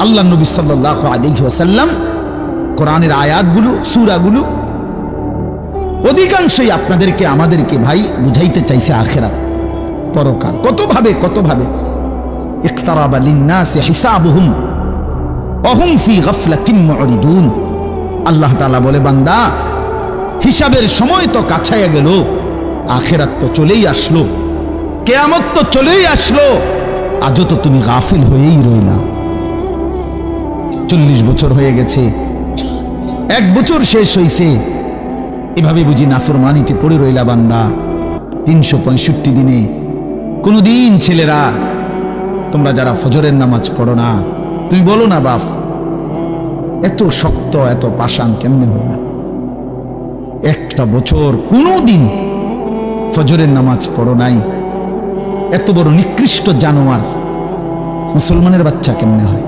আল্লাহ নবী সাল্লাল্লাহু আলাইহি ওয়াসাল্লাম কোরআনের আয়াতগুলো, সূরাগুলো অধিকাংশই আপনাদেরকে আমাদেরকে ভাই বুঝাইতে চাইছে আখিরাত, পরকাল। কত ভাবে ইকতারাবা লিন-নাসি হিসাবুহুম ওয়া হুম ফি গাফলাতিন মুরিদুন। আল্লাহ তাআলা বলে, বান্দা হিসাবের সময় তো কাছাইয়া গেল, আখিরাত তো চলেই আসলো, কিয়ামত তো চলেই আসলো, আজও তো তুমি গাফিল হয়েই রইলা। 40 বছর হয়ে গেছে, 1 বছর শেষ হইছে, এভাবে বুঝি নাফরমানিতে পড়ে রইলা বান্দা। 365 দিনে কোনদিন ছেলেরা তোমরা যারা ফজরের নামাজ পড়ো না, তুমি বলো না বাপ এত শক্ত এত পাষাণ কেমনে হয় না? 1টা বছর কোনদিন ফজরের নামাজ পড়ো নাই, এত বড় নিকৃষ্ট জানোয়ার মুসলমানের বাচ্চা কেমনে হয়?